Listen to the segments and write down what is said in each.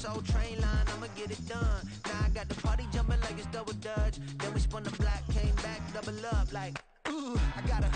Soul Train line, I'ma get it done. Now I got the party jumping like it's double dutch. Then we spun the block, came back, double up like, ooh, I got her.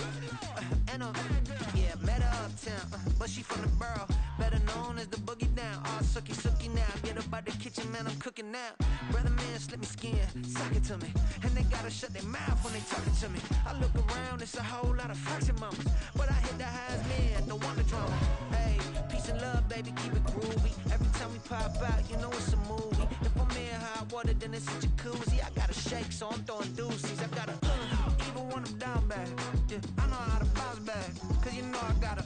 Yeah, met her uptown, but she from the borough. Better known as the boogie down. All sookie now. Get up out the kitchen, man, I'm cooking now. Brother man, slip me skin, sock it to me. And they gotta shut their mouth when they talking to me. I look around, it's a whole lot of fraction mamas. But I hit the highest man, don't want the drama. Hey, peace and love, baby, keep it groovy. Every time we pop out, you know it's a movie. If I'm in hot water, then it's a jacuzzi. I gotta shake, so I'm throwing deuces. I gotta, even when I'm down bad. Yeah, I know how to bounce back, cause you know I gotta.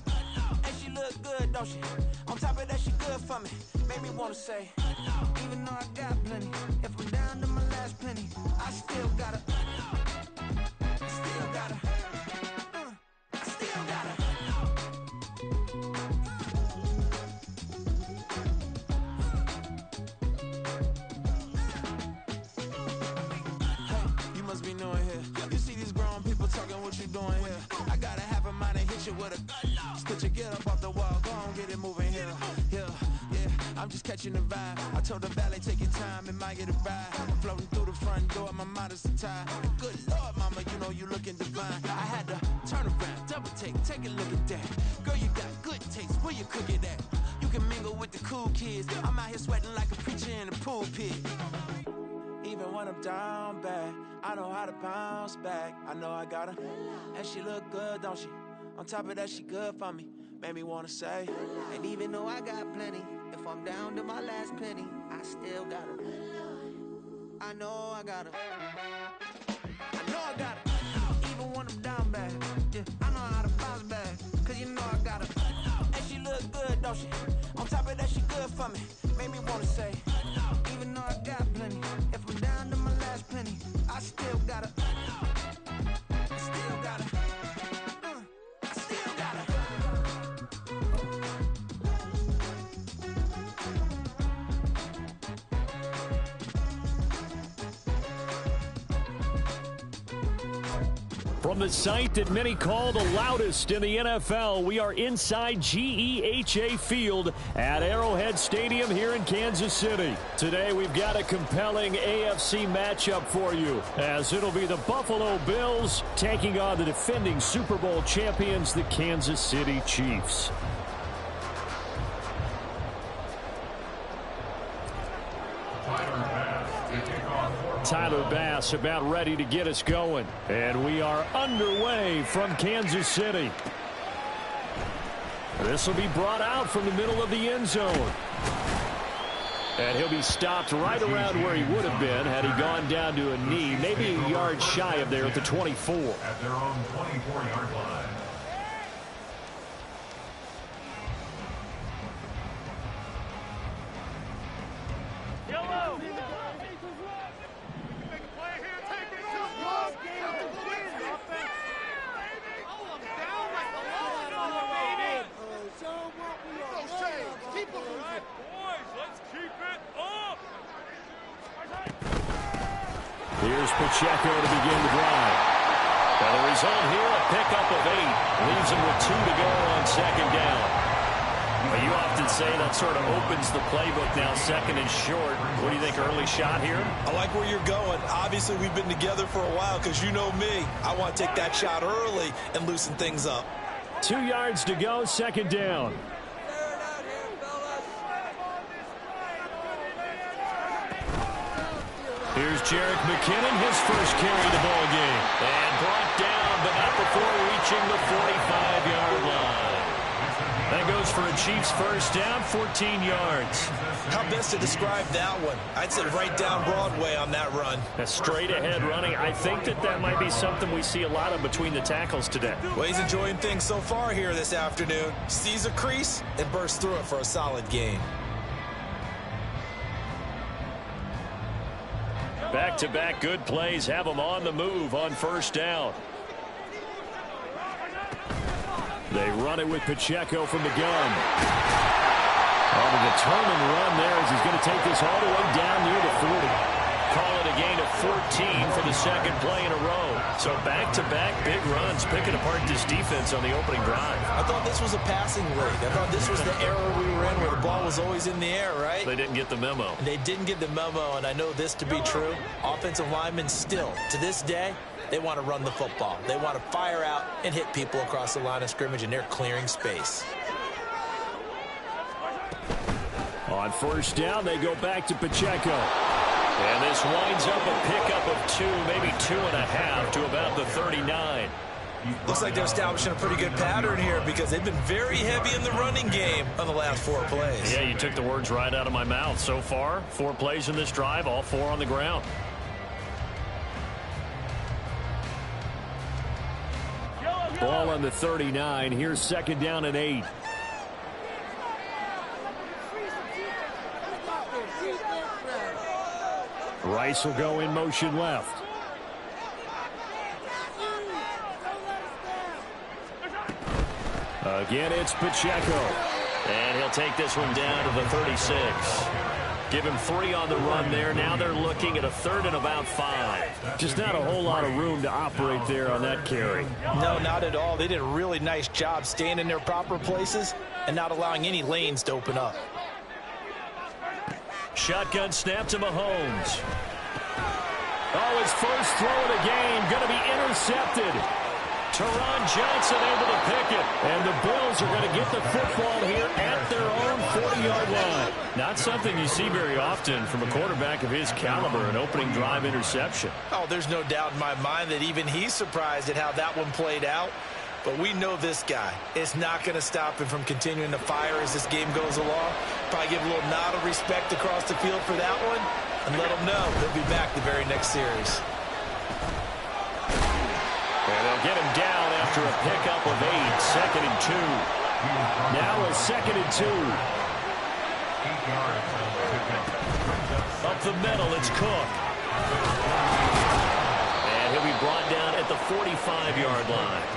And she look good, don't she? On top of that, she good for me. Made me wanna say, even though I got plenty, if I'm down to my last penny, I still gotta. Still gotta. I still gotta. Hey, you must be new in here. You see these grown people talking, what you doing here? I gotta have a mind and hit you with a. Stitch you, get up off the wall, go on, get it moving here. Yeah, I'm just catching the vibe. I told the valet, take your time, it might get a ride. Floating through the front door, my mind is tied. Good Lord, mama, you know you looking divine. I had to turn around, double take a look at that. Girl, you got good taste, where you cook it at? You can mingle with the cool kids. I'm out here sweating like a preacher in a pool pit. Even when I'm down bad, I know how to bounce back. I know I got her, and she look good, don't she? On top of that, she good for me. Made me wanna say, and even though I got plenty, if I'm down to my last penny, I still got her. I know I got her. I know I got her. Even when I'm down bad, yeah, I know how to bounce back, cause you know I got her. And she look good, don't she? On top of that, she good for me. Made me wanna say, even though I got plenty, if I'm down to my last penny, I still got her. I still got her. From the site that many call the loudest in the NFL, we are inside GEHA Field at Arrowhead Stadium here in Kansas City. Today we've got a compelling AFC matchup for you, as it'll be the Buffalo Bills taking on the defending Super Bowl champions, the Kansas City Chiefs. Tyler Bass about ready to get us going. And we are underway from Kansas City. This will be brought out from the middle of the end zone. And he'll be stopped right around where he would have been had he gone down to a knee, maybe a yard shy of there at the 24. At their own 24-yard line. Here's Pacheco to begin the drive. And the result here, a pickup of 8. Leaves him with 2 to go on second down. Well, you often say that sort of opens the playbook now, second and short. What do you think, early shot here? I like where you're going. Obviously, we've been together for a while because you know me. I want to take that shot early and loosen things up. 2 yards to go, second down. Here's Jerick McKinnon, his first carry of the ball game. And brought down, but not before reaching the 45-yard line. That goes for a Chiefs first down, 14 yards. How best to describe that one? I'd say right down Broadway on that run. A straight-ahead running. I think that might be something we see a lot of between the tackles today. Well, he's enjoying things so far here this afternoon. Sees a crease and bursts through it for a solid gain. Back-to-back good plays have them on the move on first down. They run it with Pacheco from the gun. On a determined run there as he's going to take this all the way down near the 40. call it a gain of 14 for the second play in a row. So back-to-back big runs, picking apart this defense on the opening drive. I thought this was a passing league. I thought this was the era we were in where the ball was always in the air, right? They didn't get the memo. And they didn't get the memo, and I know this to be true. Offensive linemen still, to this day, they want to run the football. They want to fire out and hit people across the line of scrimmage, and they're clearing space. On first down, they go back to Pacheco. And this winds up a pickup of 2, maybe 2.5 to about the 39. Looks like they're establishing a pretty good pattern here because they've been very heavy in the running game on the last 4 plays. Yeah, you took the words right out of my mouth. So far, 4 plays in this drive, all 4 on the ground. Ball on the 39. Here's second down and 8. Rice will go in motion left. Again, it's Pacheco. And he'll take this one down to the 36. Give him 3 on the run there. Now they're looking at a 3rd and about 5. Just not a whole lot of room to operate there on that carry. No, not at all. They did a really nice job staying in their proper places and not allowing any lanes to open up. Shotgun snap to Mahomes. Oh, his first throw of the game going to be intercepted. Teron Johnson able to pick it. And the Bills are going to get the football here at their own 40-yard line. Not something you see very often from a quarterback of his caliber, an opening drive interception. Oh, there's no doubt in my mind that even he's surprised at how that one played out. But we know this guy is not going to stop him from continuing to fire as this game goes along. Probably give a little nod of respect across the field for that one and let him know he'll be back the very next series. And they'll get him down after a pickup of 8, second and 2. Now a second and 2. Up the middle, it's Cook. And he'll be brought down at the 45-yard line.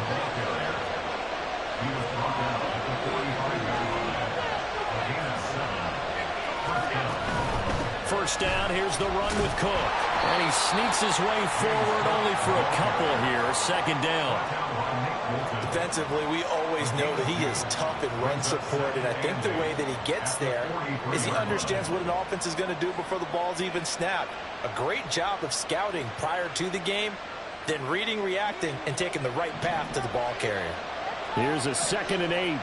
First down, here's the run with Cook. And he sneaks his way forward only for a couple here. Second down. Defensively, we always know that he is tough in run support, and I think the way that he gets there is he understands what an offense is going to do before the ball's even snapped. A great job of scouting prior to the game, then reading, reacting, and taking the right path to the ball carrier. Here's a second and 8.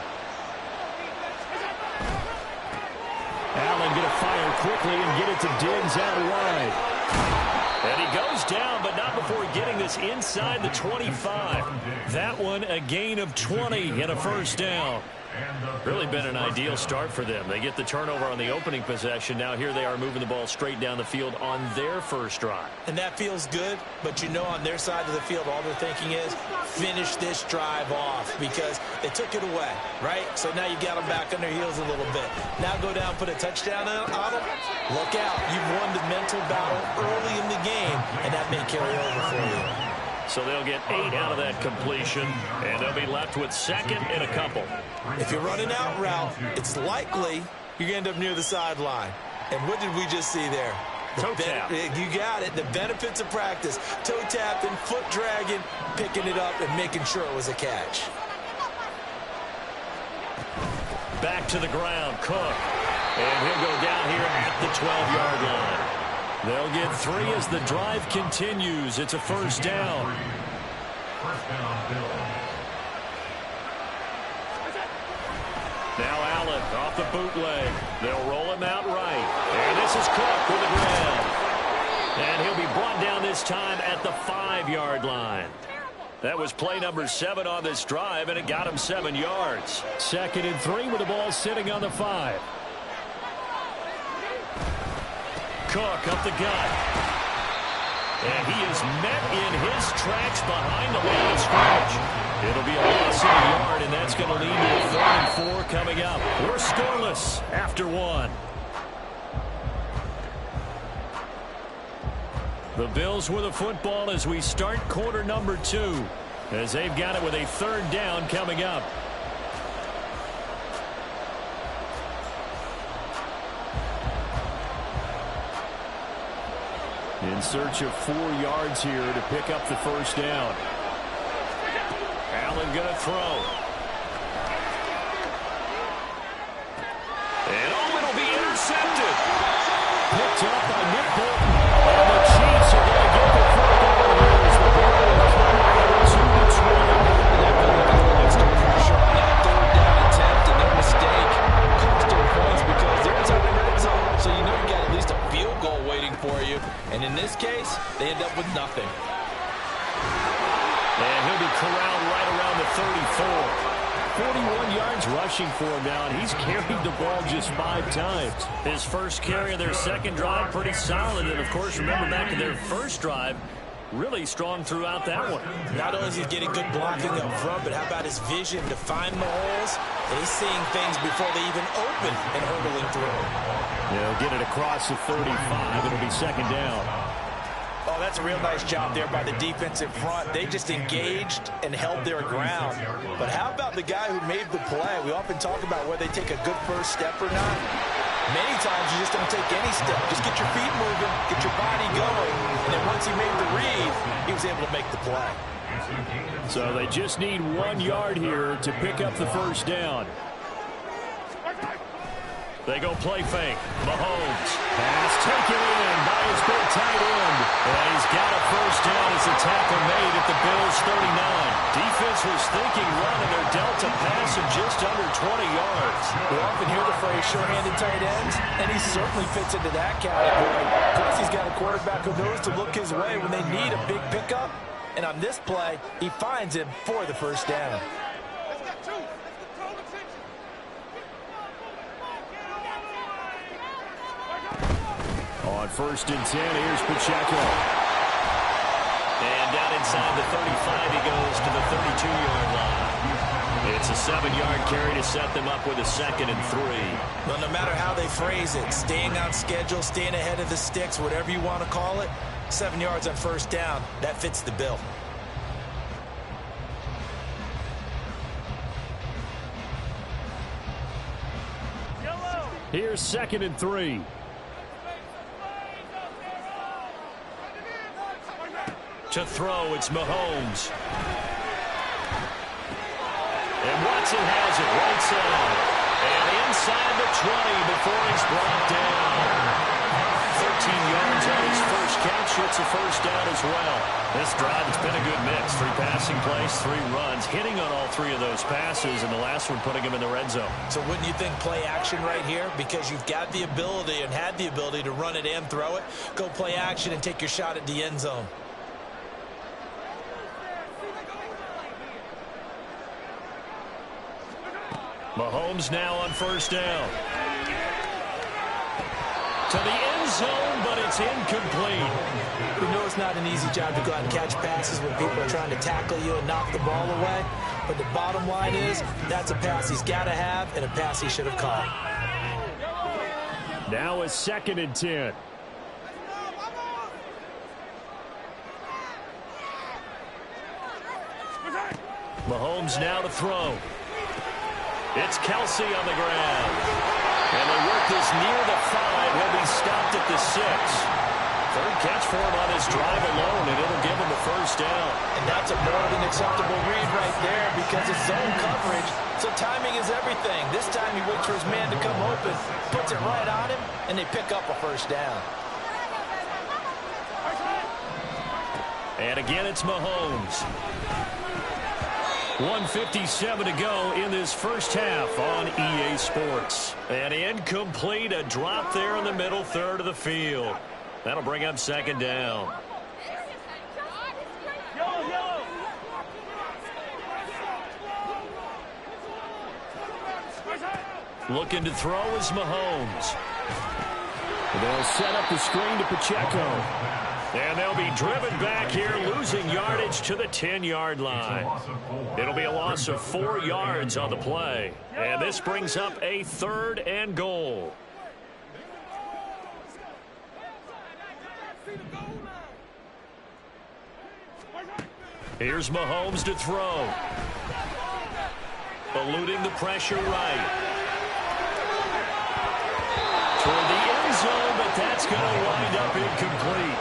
Allen going to fire quickly and get it to Diggs out wide. And he goes down, but not before getting this inside the 25. That one a gain of 20 and a first down. Really been an ideal start for them. They get the turnover on the opening possession. Now here they are moving the ball straight down the field on their first drive. And that feels good, but you know on their side of the field all they're thinking is finish this drive off because they took it away, right? So now you got them back on their heels a little bit. Now go down, put a touchdown on them. Look out. You've won the mental battle early in the game, and that may carry over for you. So they'll get 8 out of that completion, and they'll be left with second and a couple. If you're running out route, it's likely you're going to end up near the sideline. And what did we just see there? Toe tap. You got it. The benefits of practice. Toe tapping, foot dragging, picking it up, and making sure it was a catch. Back to the ground, Cook. And he'll go down here at the 12-yard line. They'll get 3 as the drive continues. It's a first down. Now Allen off the bootleg. They'll roll him out right. And this is Cook with the grab. And he'll be brought down this time at the 5-yard line. That was play number 7 on this drive, and it got him 7 yards. Second and 3 with the ball sitting on the 5. Cook up the gut. And he is met in his tracks behind the line of scrimmage. It'll be a loss of a yard, and that's going to lead to a 3rd and 4 coming up. We're scoreless after 1. The Bills with a football as we start quarter number 2, as they've got it with a 3rd down coming up. In search of 4 yards here to pick up the first down. Allen going to throw. And it'll be intercepted. Picked up by Nick Bolton. And the Chiefs are going to get the football here as the ball will come out to the 20. And they're going to put extra pressure on that third down attempt, and their mistake cost them points because they're inside the red zone. So you know you got at least a field goal waiting for you. And in this case, they end up with nothing. And he'll be corralled right around the 34. 41 yards rushing for him now, and he's carried the ball just 5 times. His first carry of their second drive, pretty solid. And, of course, remember back in their first drive, really strong throughout that one. Not only is he getting good blocking up front, but how about his vision to find the holes? And he's seeing things before they even open and hurdling through. They'll get it across the 35. It'll be second down. Oh, that's a real nice job there by the defense in front. They just engaged and held their ground. But how about the guy who made the play? We often talk about whether they take a good first step or not. Many times you just don't take any step. Just get your feet moving, get your body going. And then once he made the read, he was able to make the play. So they just need 1 yard here to pick up the first down. They go play fake. Mahomes. Pass taken in by his big tight end. And he's got a first down as the tackle made at the Bills' 39. Defense was thinking run, and they're dealt a pass of just under 20 yards. We often hear the phrase sure-handed tight ends, and he certainly fits into that category. Plus, he's got a quarterback who knows to look his way when they need a big pickup. And on this play, he finds him for the first down. On 1st and 10, here's Pacheco. And down inside the 35, he goes to the 32-yard line. It's a 7-yard carry to set them up with a 2nd and 3. Well, no matter how they phrase it, staying on schedule, staying ahead of the sticks, whatever you want to call it, 7 yards on first down, that fits the bill. Here's 2nd and 3. To throw, it's Mahomes. And Watson has it right side. And inside the 20 before he's brought down. 13 yards on his first catch. It's a first down as well. This drive, it's been a good mix. 3 passing plays, 3 runs, hitting on all 3 of those passes, and the last one putting him in the red zone. So wouldn't you think play action right here? Because you've got the ability and had the ability to run it and throw it. Go play action and take your shot at the end zone. Mahomes now on first down. To the end zone, but it's incomplete. We know it's not an easy job to go out and catch passes when people are trying to tackle you and knock the ball away. But the bottom line is, that's a pass he's got to have and a pass he should have caught. Now a 2nd and 10. Mahomes now to throw. It's Kelsey on the ground. And they work this near the 5. He'll be stopped at the 6. 3rd catch for him on his drive alone, and it'll give him a first down. And that's a more than acceptable read right there because it's zone coverage, so timing is everything. This time he waits for his man to come open, puts it right on him, and they pick up a first down. And again, it's Mahomes. 1:57 to go in this first half on EA Sports. And incomplete, a drop there in the middle third of the field. That'll bring up second down. Looking to throw is Mahomes. They'll set up the screen to Pacheco. And they'll be driven back here, losing yardage to the 10-yard line. It'll be a loss of 4 yards on the play. And this brings up a 3rd and goal. Here's Mahomes to throw. Eluding the pressure right. Toward the end zone, but that's going to wind up incomplete.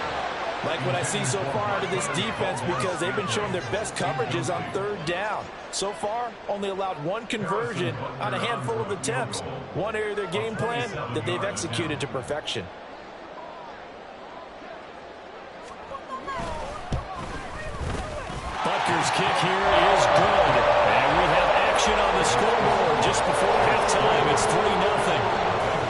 Like what I see so far out of this defense, because they've been showing their best coverages on third down. So far, only allowed one conversion on a handful of attempts. One area of their game plan that they've executed to perfection. Butker's kick here is good. And we have action on the scoreboard just before halftime. It's 3-0.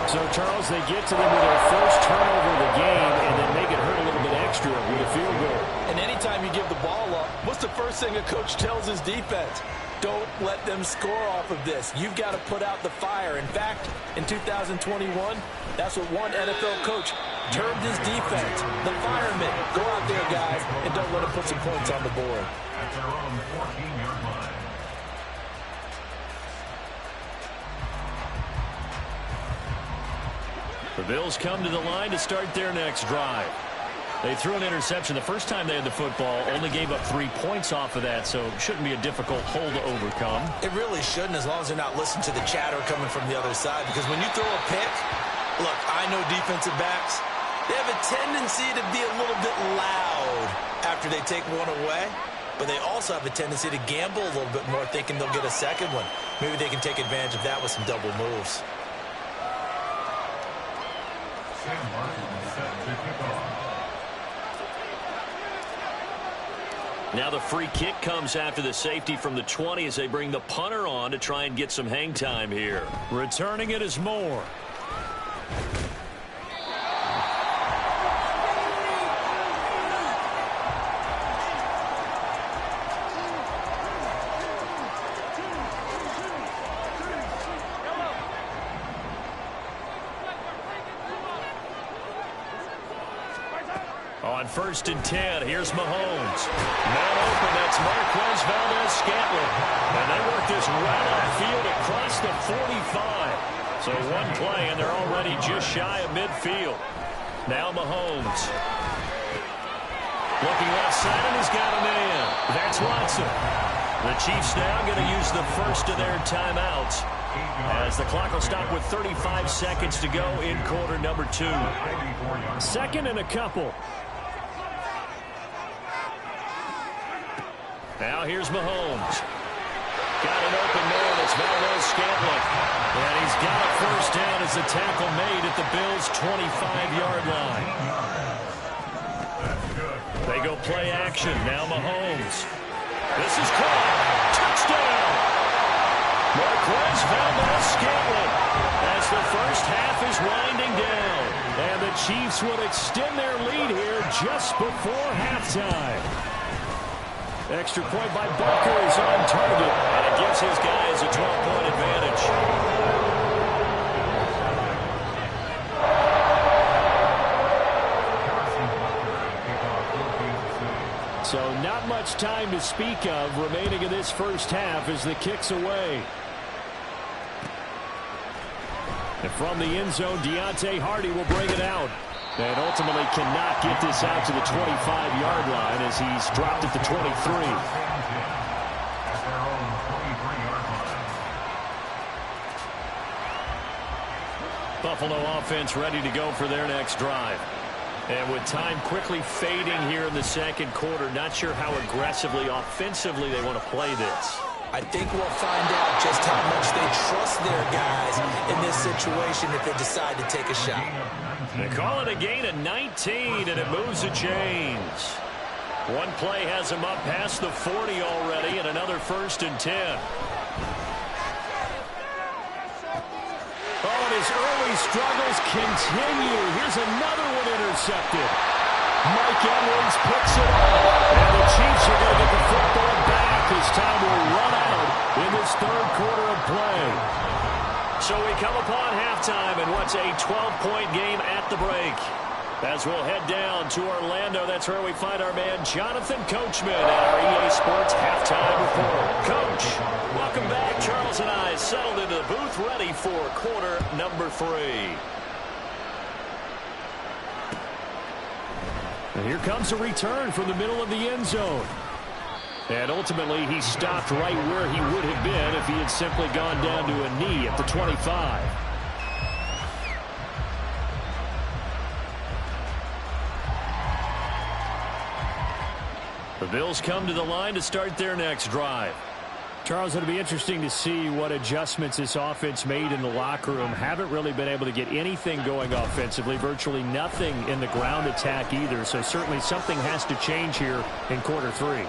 So, Charles, they get to them with their first turnover of the game and then make it hurt a little bit extra with a field goal. And anytime you give the ball up, what's the first thing a coach tells his defense? Don't let them score off of this. You've got to put out the fire. In fact, in 2021, that's what one NFL coach termed his defense. The firemen. Go out there, guys, and don't let them put some points on the board. At their own 14-yard line. The Bills come to the line to start their next drive. They threw an interception the first time they had the football, only gave up 3 points off of that, so it shouldn't be a difficult hole to overcome. It really shouldn't, as long as they're not listening to the chatter coming from the other side, because when you throw a pick, look, I know defensive backs, they have a tendency to be a little bit loud after they take one away, but they also have a tendency to gamble a little bit more, thinking they'll get a second one. Maybe they can take advantage of that with some double moves. Sam Martin is set to kick off. Now the free kick comes after the safety from the 20 as they bring the punter on to try and get some hang time here. Returning it is Moore. On 1st and 10, here's Mahomes. Man open, that's Marquez Valdez-Scantling. And they work this right upfield across the 45. So one play, and they're already just shy of midfield. Now Mahomes. Looking left side, and he's got a man. That's Watson. The Chiefs now going to use the first of their timeouts, as the clock will stop with 35 seconds to go in quarter number 2. 2nd and a couple. Now here's Mahomes. Got an open man. It's Valdez-Scantling. And he's got a first down as the tackle made at the Bills' 25-yard line. They go play action. Now Mahomes. This is caught. Touchdown! Marquez Valdez-Scantling as the first half is winding down. And the Chiefs would extend their lead here just before halftime. Extra point by Butker is on target, and it gives his guys a 12-point advantage. So not much time to speak of remaining in this first half as the kick's away. And from the end zone, Deontay Hardy will bring it out. And ultimately cannot get this out to the 25-yard line as he's dropped at the 23. Buffalo offense ready to go for their next drive. And with time quickly fading here in the second quarter, not sure how aggressively, offensively they want to play this. I think we'll find out just how much they trust their guys in this situation if they decide to take a shot. They call it a gain of 19, and it moves the chains. One play has them up past the 40 already, and another 1st and 10. Oh, and his early struggles continue. Here's another one intercepted. Mike Edwards picks it up, and the Chiefs are going to get the football back as time will run out in this third quarter of play. So we come upon halftime, and what's a 12-point game at the break. As we'll head down to Orlando, that's where we find our man Jonathan Coachman at our EA Sports Halftime Report. Coach, welcome back. Charles and I settled into the booth ready for quarter number 3. And here comes a return from the middle of the end zone. And ultimately, he stopped right where he would have been if he had simply gone down to a knee at the 25. The Bills come to the line to start their next drive. Charles, it'll be interesting to see what adjustments this offense made in the locker room. Haven't really been able to get anything going offensively, virtually nothing in the ground attack either. So certainly something has to change here in quarter 3.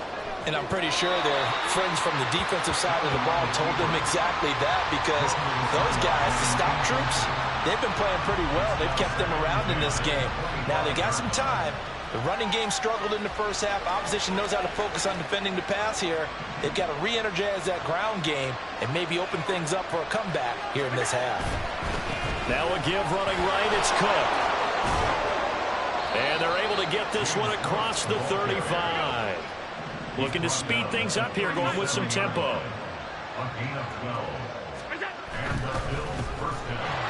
And I'm pretty sure their friends from the defensive side of the ball told them exactly that, because those guys, the stop troops, they've been playing pretty well. They've kept them around in this game. Now they got some time. The running game struggled in the first half. Opposition knows how to focus on defending the pass here. They've got to re-energize that ground game and maybe open things up for a comeback here in this half. Now a give running right. It's Cook. And they're able to get this one across the 35. Looking to speed things up here, going with some tempo. A gain of 12. And the Bills first down.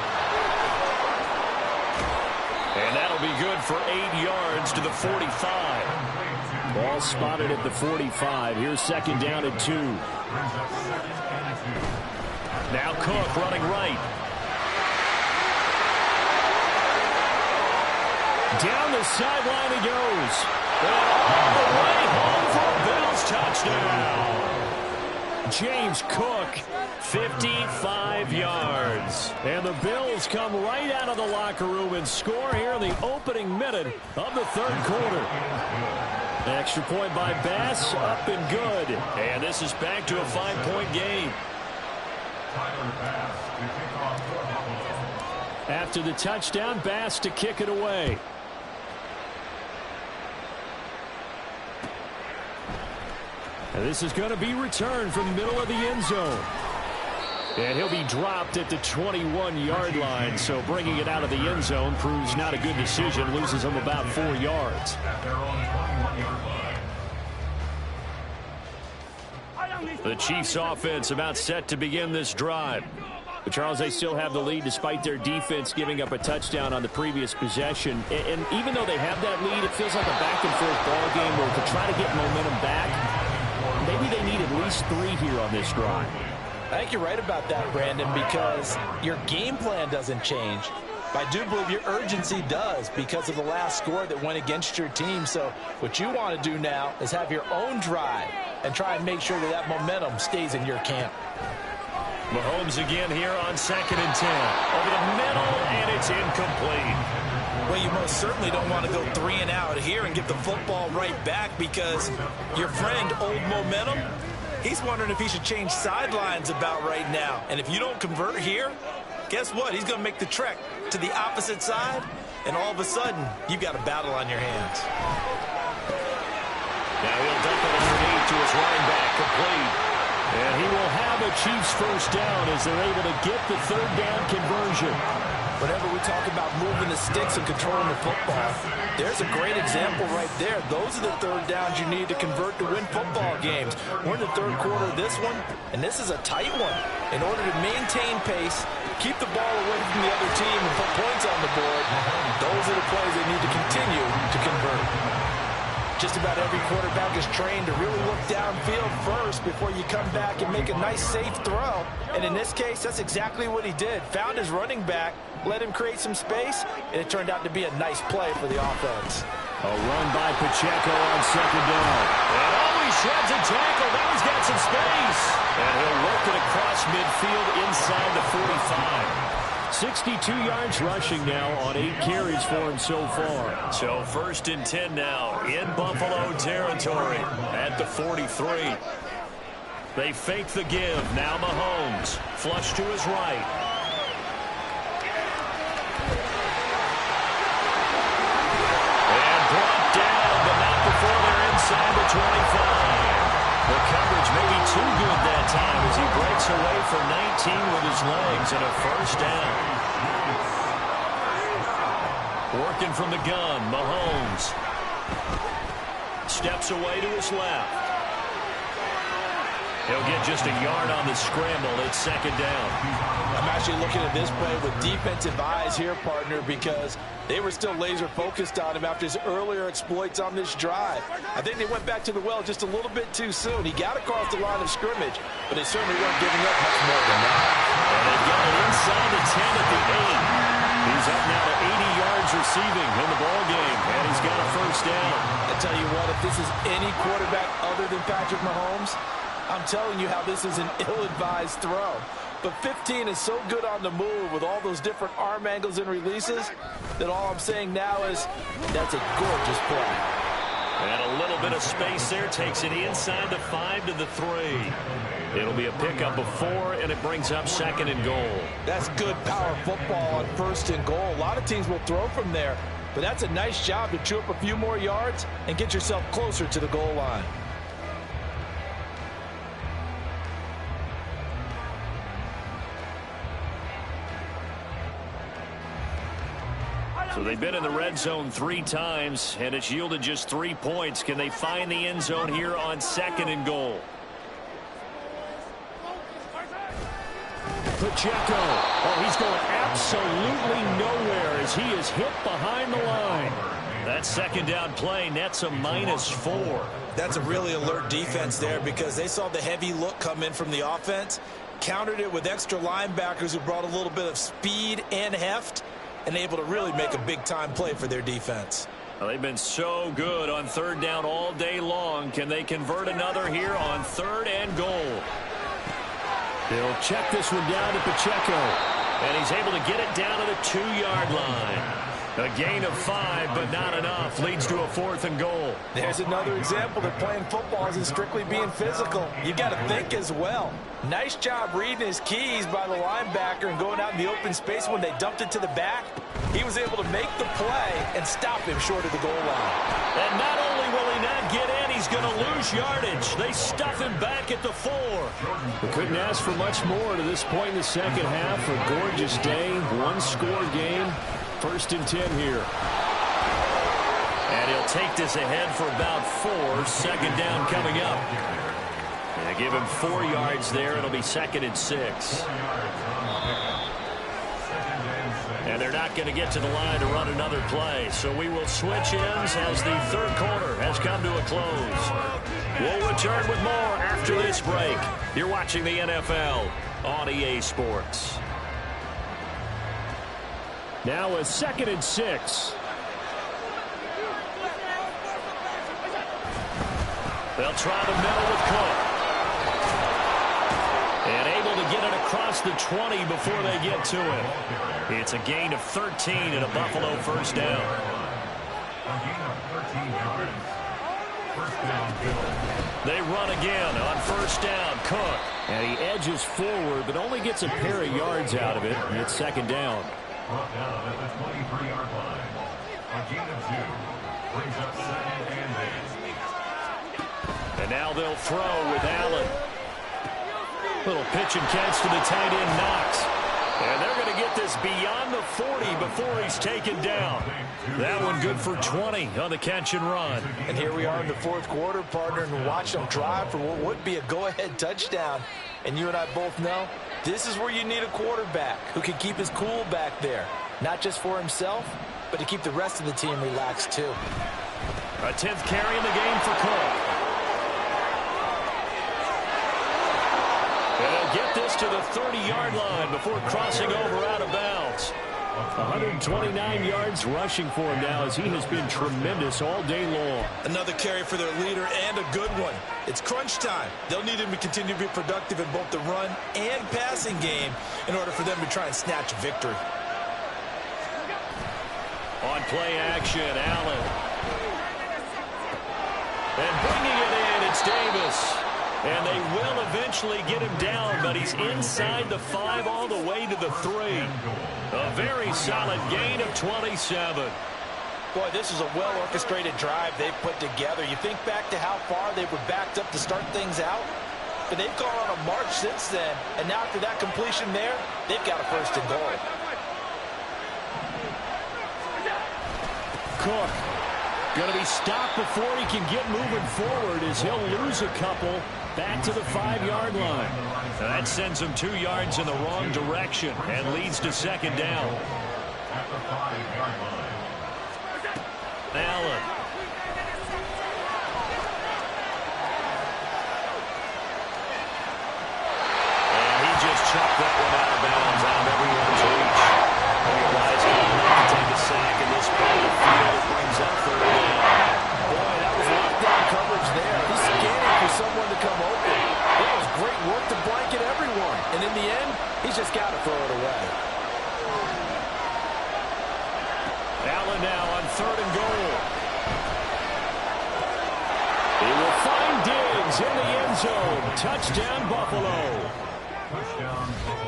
And that'll be good for 8 yards to the 45. Ball spotted at the 45. Here's second down and 2. Now Cook running right. Down the sideline he goes. And all the way home for a Bills touchdown. James Cook, 55 yards. And the Bills come right out of the locker room and score here in the opening minute of the third quarter. Extra point by Bass, up and good. And this is back to a 5-point game. After the touchdown, Bass to kick it away. And this is going to be returned from the middle of the end zone. And he'll be dropped at the 21-yard line, so bringing it out of the end zone proves not a good decision. Loses him about 4 yards. The Chiefs offense about set to begin this drive. But Charles, they still have the lead despite their defense giving up a touchdown on the previous possession. And even though they have that lead, it feels like a back-and-forth ball game where to try to get momentum back, maybe they need at least 3 here on this drive. I think you're right about that, Brandon, because your game plan doesn't change. But I do believe your urgency does because of the last score that went against your team. So what you want to do now is have your own drive and try and make sure that that momentum stays in your camp. Mahomes again here on 2nd and 10. Over the middle, and it's incomplete. Well, you most certainly don't want to go 3 and out here and get the football right back, because your friend, Old Momentum, he's wondering if he should change sidelines about right now. And if you don't convert here, guess what? He's going to make the trek to the opposite side, and all of a sudden, you've got a battle on your hands. Now he'll dump it underneath to his running back, complete. And he will have a Chiefs first down as they're able to get the 3rd down conversion. Whenever we talk about moving the sticks and controlling the football, there's a great example right there. Those are the 3rd downs you need to convert to win football games. We're in the 3rd quarter of this one, and this is a tight one. In order to maintain pace, keep the ball away from the other team and put points on the board, those are the plays they need to continue to convert. Just about every quarterback is trained to really look downfield first before you come back and make a nice, safe throw. And in this case, that's exactly what he did. Found his running back, let him create some space, and it turned out to be a nice play for the offense. A run by Pacheco on 2nd down. And he shreds a tackle. Now he's got some space. And he'll work it across midfield inside the 45. 62 yards rushing now on 8 carries for him so far. So 1st and 10 now in Buffalo territory at the 43. They fake the give. Now Mahomes. Flush to his right. And brought down, but not before they're inside the 25. The coverage may be too good that time as he breaks away for 19 with his legs and a first down. Working from the gun, Mahomes. Steps away to his left. He'll get just a yard on the scramble. It's 2nd down. I'm actually looking at this play with defensive eyes here, partner, because they were still laser focused on him after his earlier exploits on this drive. I think they went back to the well just a little bit too soon. He got across the line of scrimmage, but they certainly weren't giving up much more than that. And they got it inside the 10 at the 8. He's up now to 80 yards receiving in the ball game, and he's got a first down. I tell you what, if this is any quarterback other than Patrick Mahomes, I'm telling you how this is an ill-advised throw. But 15 is so good on the move with all those different arm angles and releases that all I'm saying now is that's a gorgeous play. And a little bit of space there takes it inside the 5 to the 3. It'll be a pickup of 4, and it brings up 2nd and goal. That's good power football on 1st and goal. A lot of teams will throw from there, but that's a nice job to chew up a few more yards and get yourself closer to the goal line. So they've been in the red zone 3 times, and it's yielded just 3 points. Can they find the end zone here on 2nd and goal? Pacheco. Oh, he's going absolutely nowhere as he is hit behind the line. That 2nd down play nets a -4. That's a really alert defense there because they saw the heavy look come in from the offense, countered it with extra linebackers who brought a little bit of speed and heft, and able to really make a big-time play for their defense. Well, they've been so good on 3rd down all day long. Can they convert another here on 3rd and goal? They'll check this one down to Pacheco, and he's able to get it down to the 2-yard line. A gain of 5, but not enough. Leads to a 4th and goal. There's another example that playing football isn't strictly being physical. You got to think as well. Nice job reading his keys by the linebacker and going out in the open space when they dumped it to the back. He was able to make the play and stop him short of the goal line. And not only will he not get in, he's going to lose yardage. They stuff him back at the 4. We couldn't ask for much more to this point in the second half. A gorgeous day, one-score game. 1st and 10 here. And he'll take this ahead for about 4. 2nd down coming up. And give him 4 yards there. It'll be 2nd and 6. And they're not going to get to the line to run another play. So we will switch ends as the 3rd quarter has come to a close. We'll return with more after this break. You're watching the NFL on EA Sports. Now a 2nd and 6. They'll try the middle with Cook. And able to get it across the 20 before they get to it. It's a gain of 13 and a Buffalo 1st down. They run again on 1st down. Cook. And he edges forward, but only gets a pair of yards out of it. And it's 2nd down. Brought down at the 23-yard line. A gain of 2 brings up 2nd and 8. And now they'll throw with Allen. Little pitch and catch to the tight end, Knox. And they're going to get this beyond the 40 before he's taken down. That one good for 20 on the catch and run. And here we are in the 4th quarter, partner, and watch them drive for what would be a go-ahead touchdown. And you and I both know this is where you need a quarterback who can keep his cool back there. Not just for himself, but to keep the rest of the team relaxed too. A 10th carry in the game for Cook. And they'll get this to the 30-yard line before crossing over out of bounds. 129 yards rushing for him now as he has been tremendous all day long. Another carry for their leader and a good one. It's crunch time. They'll need him to continue to be productive in both the run and passing game in order for them to try and snatch a victory. On play action, Allen. And bringing it in, it's Davis. And they will eventually get him down, but he's inside the 5 all the way to the 3. A very solid gain of 27. Boy, this is a well-orchestrated drive they've put together. You think back to how far they were backed up to start things out, but they've gone on a march since then. And now after that completion there, they've got a 1st and goal. Cook going to be stopped before he can get moving forward as he'll lose a couple back to the 5-yard line. That sends him 2 yards in the wrong direction and leads to 2nd down. At the 5-yard line. Allen. And he just chucked that one out of bounds out of everyone's reach. Realized he had to take a sack in this play. 3rd and goal. He will find Diggs in the end zone. Touchdown, Buffalo.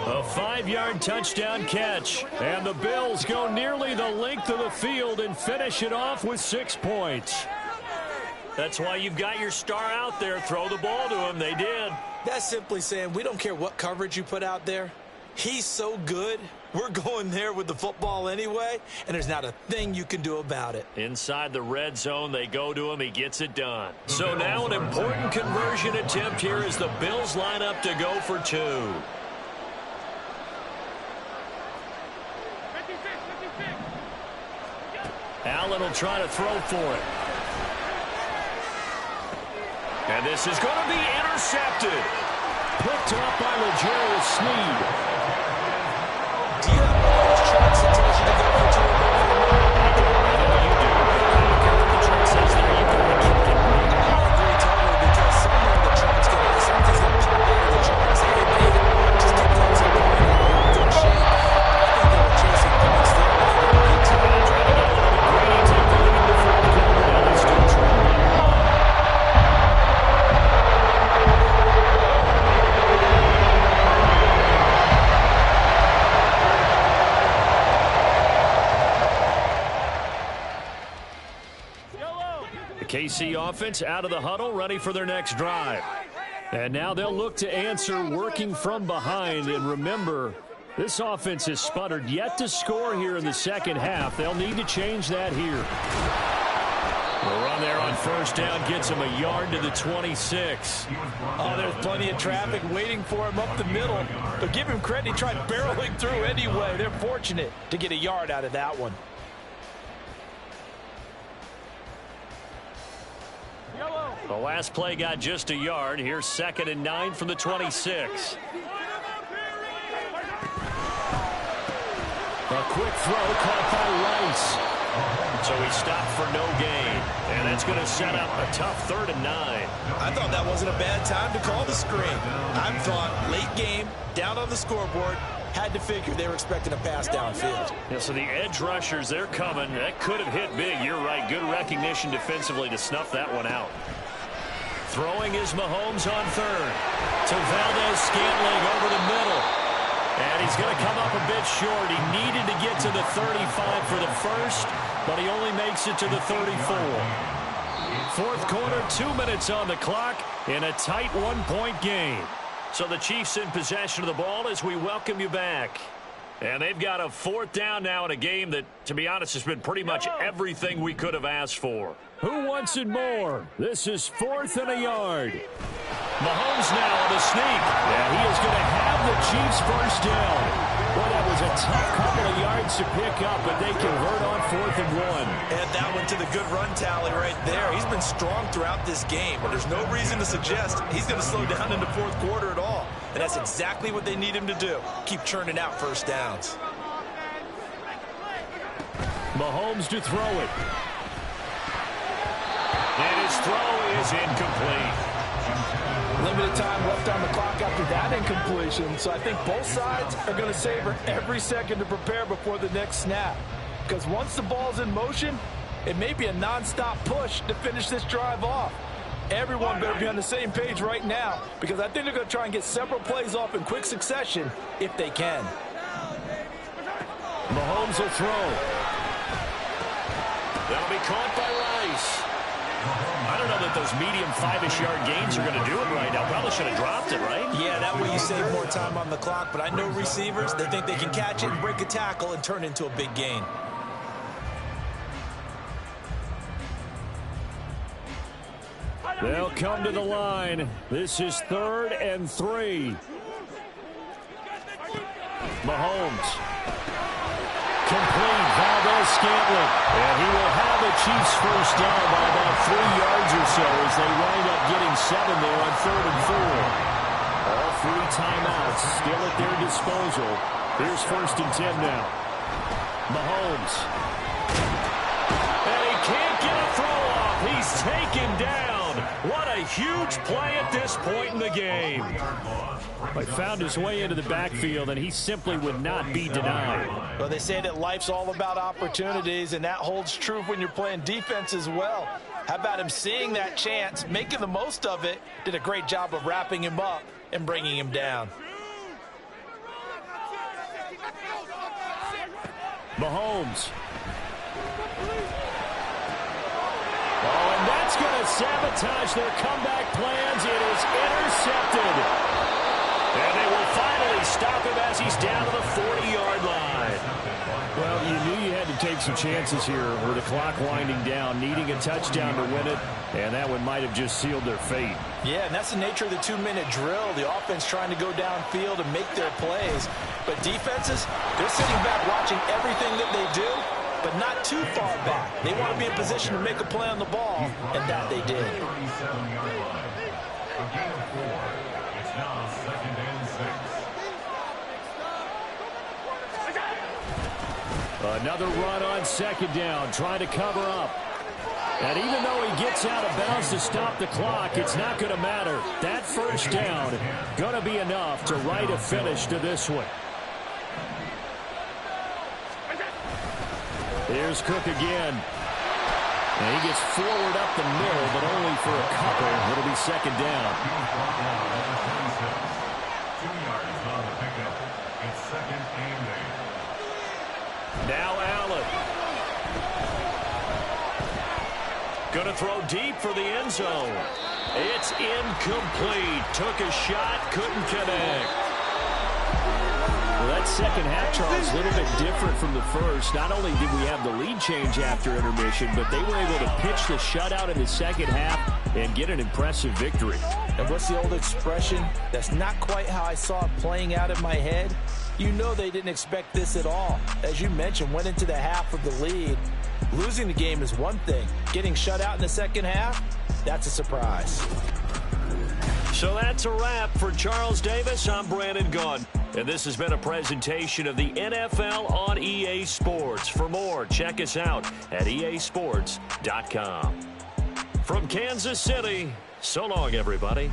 A 5-yard touchdown catch. And the Bills go nearly the length of the field and finish it off with 6 points. That's why you've got your star out there. Throw the ball to him. They did. That's simply saying we don't care what coverage you put out there. He's so good. We're going there with the football anyway, and there's not a thing you can do about it. Inside the red zone, they go to him. He gets it done. So now an important conversion attempt here as the Bills line up to go for 2. Allen will try to throw for it. And this is going to be intercepted. Picked up by L'Jarius Sneed. Do you have one of those charts that tells you to go for 2? I know you do. I don't care what the chart says there. You got to kick it. I agree totally, because somewhere the chart's going to, something's going to pop out of the chart and say, hey, man, just keep going to the point and you're in good shape. I think they were chasing points there. Trying to get a little bit greedy, take the lead in the 4th quarter. Now they're still trying. KC offense out of the huddle, ready for their next drive. And now they'll look to answer working from behind. And remember, this offense has sputtered yet to score here in the second half. They'll need to change that here. The run there on 1st down gets him a yard to the 26. Oh, there's plenty of traffic waiting for him up the middle. But give him credit, he tried barreling through anyway. They're fortunate to get a yard out of that one. The last play got just a yard. Here's 2nd and 9 from the 26. A quick throw caught by Rice. So he stopped for no gain. And that's going to set up a tough 3rd and 9. I thought that wasn't a bad time to call the screen. I thought late game, down on the scoreboard, had to figure they were expecting a pass downfield. Yeah, so the edge rushers, they're coming. That could have hit big. You're right. Good recognition defensively to snuff that one out. Throwing is Mahomes on 3rd. To Valdez-Scantling over the middle. And he's going to come up a bit short. He needed to get to the 35 for the first, but he only makes it to the 34. 4th quarter, 2 minutes on the clock in a tight 1-point game. So the Chiefs in possession of the ball as we welcome you back. And they've got a 4th down now in a game that, to be honest, has been pretty much everything we could have asked for. Who wants it more? This is 4th and a yard. Mahomes now on the sneak. And he is going to have the Chiefs 1st down. Well, that was a tough couple of yards to pick up, but they convert on 4th and 1. Add that one to the good run tally right there. He's been strong throughout this game, but there's no reason to suggest he's going to slow down in the 4th quarter at all. And that's exactly what they need him to do. Keep churning out 1st downs. Mahomes to throw it. And his throw is incomplete. Limited time left on the clock after that incompletion, so I think both sides are going to savor every second to prepare before the next snap. Because once the ball's in motion, it may be a non-stop push to finish this drive off. Everyone better be on the same page right now, because I think they're going to try and get several plays off in quick succession if they can. Mahomes will throw. That'll be caught by Rice. I don't know that those medium 5-ish yard gains are going to do it right now. Probably should have dropped it, right? Yeah, that way you save more time on the clock. But I know receivers, they think they can catch it and break a tackle and turn it into a big gain. They'll come to the line. This is 3rd and 3. Mahomes. Complete. Valdez-Scantling. And he will have the Chiefs 1st down by about 3 yards or so as they wind up getting 7 there on 3rd and 4. All 3 timeouts still at their disposal. Here's 1st and 10 now. Mahomes. And he can't get a throw off. He's taken down. What a huge play at this point in the game. But found his way into the backfield, and he simply would not be denied. Well, they say that life's all about opportunities, and that holds true when you're playing defense as well. How about him seeing that chance, making the most of it, did a great job of wrapping him up and bringing him down. Mahomes. Oh, and that's going to sabotage their comeback plans. It is intercepted. And they will finally stop him as he's down to the 40-yard line. Well, you knew you had to take some chances here with the clock winding down, needing a touchdown to win it, and that one might have just sealed their fate. Yeah, and that's the nature of the 2-minute drill. The offense trying to go downfield and make their plays. But defenses, they're sitting back watching everything that they do, but not too far back. They want to be in position to make a play on the ball, and that they did. 37-yard line. A gain of 4. It's now 2nd and 6. Another run on 2nd down, trying to cover up. And even though he gets out of bounds to stop the clock, it's not going to matter. That 1st down going to be enough to write a finish to this one. Here's Cook again. And he gets forward up the middle, but only for a couple. It'll be 2nd down. 2 yards on the pickup. It's 2nd and 8. Now Allen. Going to throw deep for the end zone. It's incomplete. Took a shot, couldn't connect. Well, that 2nd half, Charles, a little bit different from the first. Not only did we have the lead change after intermission, but they were able to pitch the shutout in the 2nd half and get an impressive victory. And what's the old expression? That's not quite how I saw it playing out in my head. You know they didn't expect this at all. As you mentioned, went into the half with the lead. Losing the game is one thing. Getting shut out in the 2nd half, that's a surprise. So that's a wrap for Charles Davis. I'm Brandon Gunn. And this has been a presentation of the NFL on EA Sports. For more, check us out at easports.com. From Kansas City, so long, everybody.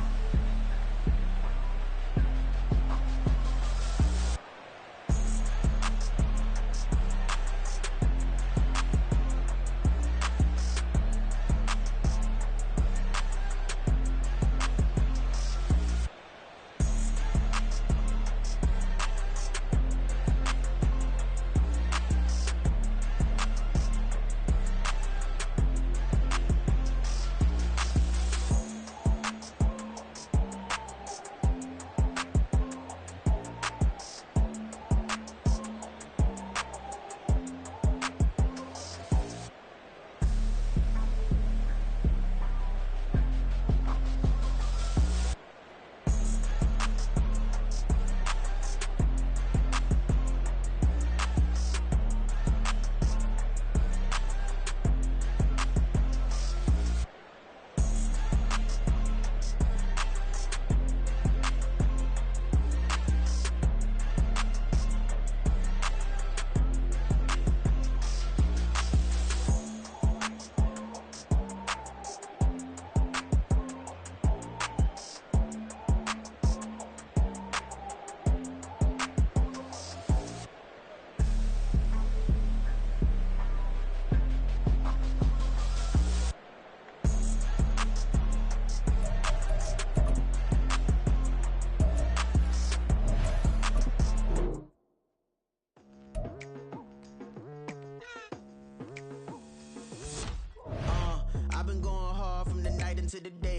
I've been going hard from the night into the day.